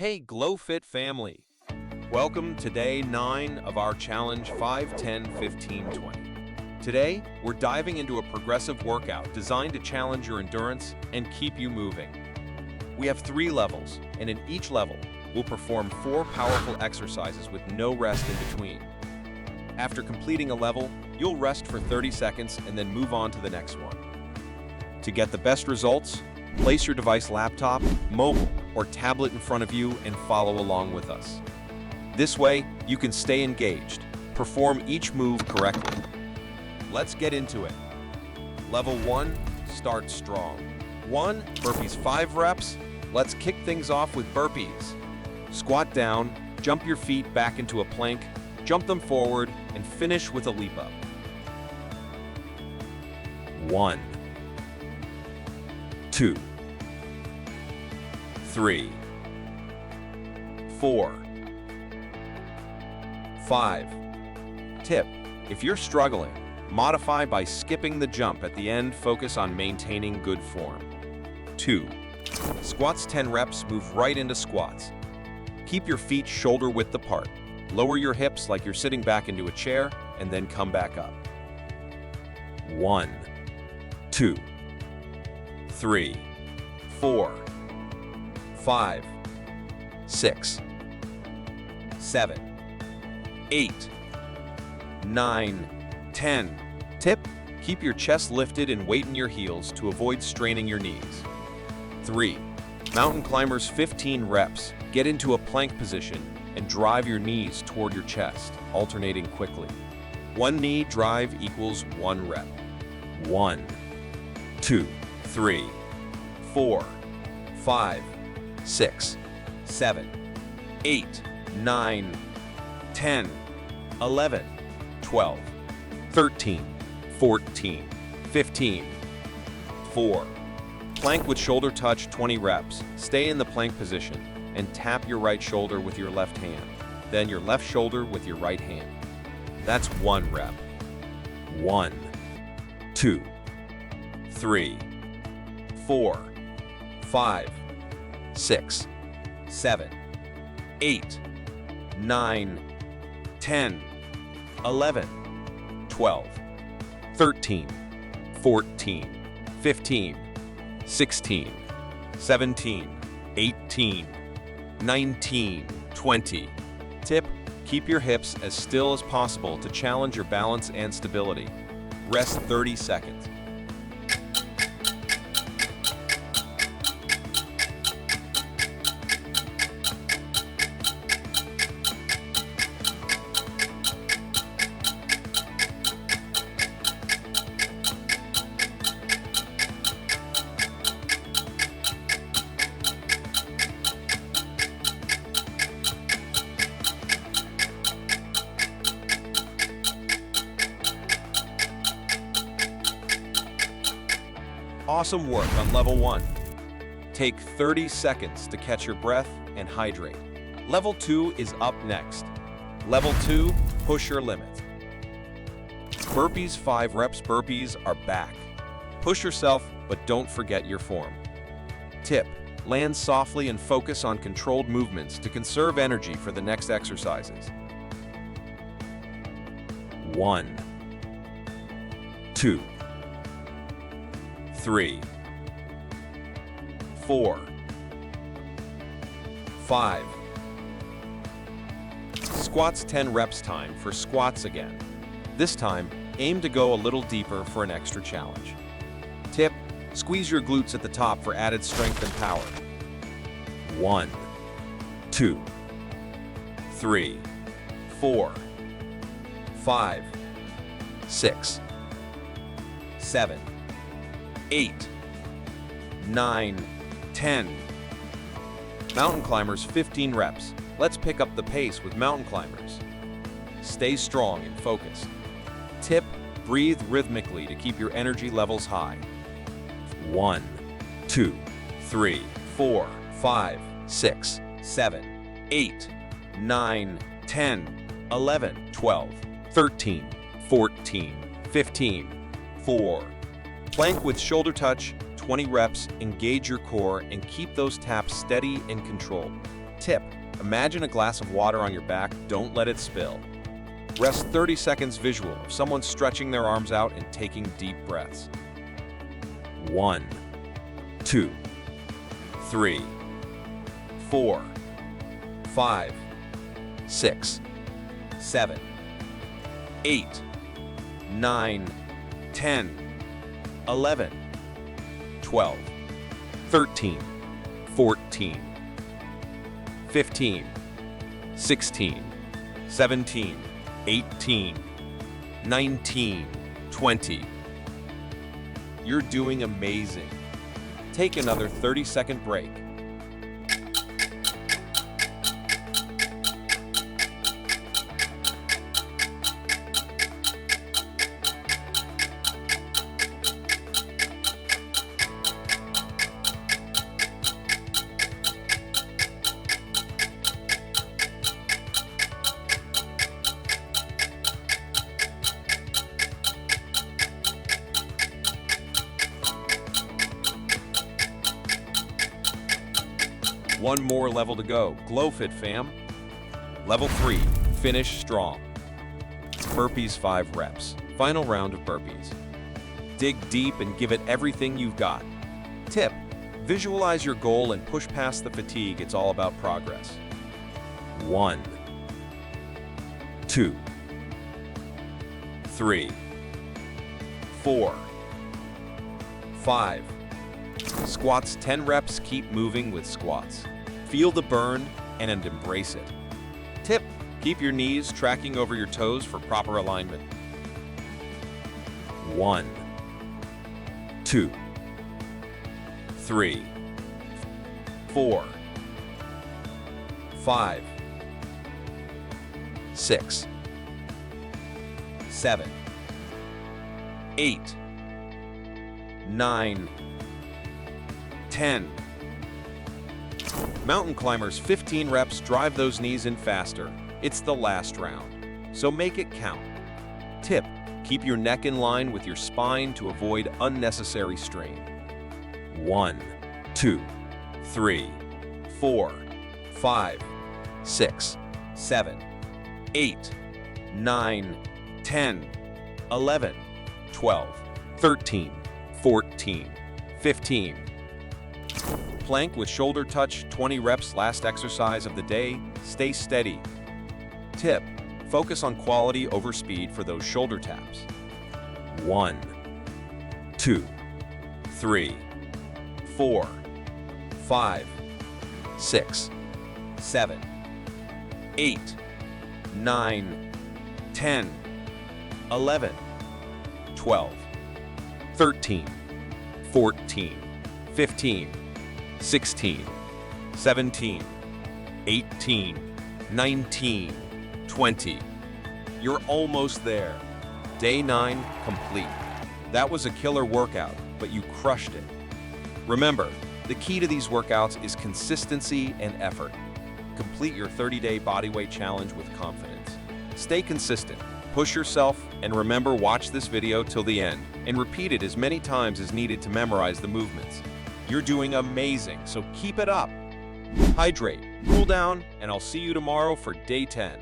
Hey GlowFit family! Welcome to day 9 of our challenge 5, 10, 15, 20. Today, we're diving into a progressive workout designed to challenge your endurance and keep you moving. We have 3 levels, and in each level, we'll perform 4 powerful exercises with no rest in between. After completing a level, you'll rest for 30 seconds and then move on to the next one. To get the best results, place your device laptop, mobile, or tablet in front of you and follow along with us. This way, you can stay engaged, perform each move correctly. Let's get into it. Level 1, start strong. 1, burpees 5 reps. Let's kick things off with burpees. Squat down, jump your feet back into a plank, jump them forward, and finish with a leap up. 1, 2, 3, 4, 5. Tip: if you're struggling, modify by skipping the jump at the end. Focus on maintaining good form. 2. Squats 10 reps, move right into squats. Keep your feet shoulder width apart. Lower your hips like you're sitting back into a chair, and then come back up. 1, 2, 3, 4, 5, 6, 7, 8, 9, 10. Tip: keep your chest lifted and weight in your heels to avoid straining your knees. 3. Mountain climbers 15 reps. Get into a plank position and drive your knees toward your chest, alternating quickly. 1 knee drive equals 1 rep. 1, 2, 3, 4, 5, 6, 7, 8, 9, 10, 11, 12, 13, 14, 15. 4. Plank with shoulder touch 20 reps. Stay in the plank position and tap your right shoulder with your left hand, then your left shoulder with your right hand. That's 1 rep. 1, 2, 3, 4, 5, 6, 7, 8, 9, 10, 11, 12, 13, 14, 15, 16, 17, 18, 19, 20. Tip: keep your hips as still as possible to challenge your balance and stability. Rest 30 seconds. Awesome work on level 1. Take 30 seconds to catch your breath and hydrate. Level 2 is up next. Level 2, push your limit. Burpees 5 reps burpees are back. Push yourself, but don't forget your form. Tip: land softly and focus on controlled movements to conserve energy for the next exercises. 1, 2, 3, 4, 5. Squats 10 reps. Time for squats again. This time, aim to go a little deeper for an extra challenge. Tip: squeeze your glutes at the top for added strength and power. 1, 2, 3, 4, 5, 6, 7, 8, 9, 10. Mountain climbers 15 reps. Let's pick up the pace with mountain climbers. Stay strong and focused. Tip: breathe rhythmically to keep your energy levels high. 1, 2, 3, 4, 5, 6, 7, 8, 9, 10, 11, 12, 13, 14, 15, 4. Plank with shoulder touch 20 reps. Engage your core and keep those taps steady and controlled. Tip: imagine a glass of water on your back, don't let it spill. Rest 30 seconds visual of someone stretching their arms out and taking deep breaths. 1, 2, 3, 4, 5, 6, 7, 8, 9, 10, 11, 12, 13, 14, 15, 16, 17, 18, 19, 20. You're doing amazing. Take another 30-second break. One more level to go. Glow fit, fam. Level 3, finish strong. Burpees 5 reps. Final round of burpees. Dig deep and give it everything you've got. Tip: visualize your goal and push past the fatigue. It's all about progress. 1, 2, 3, 4, 5. Squats 10 reps, keep moving with squats. Feel the burn and embrace it. Tip: keep your knees tracking over your toes for proper alignment. 1, 2, 3, 4, 5, 6, 7, 8, 9, 10. Mountain climbers 15 reps, drive those knees in faster. It's the last round, so make it count. Tip: keep your neck in line with your spine to avoid unnecessary strain. 1, 2, 3, 4, 5, 6, 7, 8, 9, 10, 11, 12, 13, 14, 15. Plank with shoulder touch, 20 reps, last exercise of the day. Stay steady. Tip: focus on quality over speed for those shoulder taps. 1, 2, 3, 4, 5, 6, 7, 8, 9, 10, 11, 12, 13, 14, 15, 16, 17, 18, 19, 20. You're almost there. Day 9 complete. That was a killer workout, but you crushed it. Remember, the key to these workouts is consistency and effort. Complete your 30-day bodyweight challenge with confidence. Stay consistent, push yourself, and remember, watch this video till the end and repeat it as many times as needed to memorize the movements. You're doing amazing, so keep it up. Hydrate, cool down, and I'll see you tomorrow for day 10.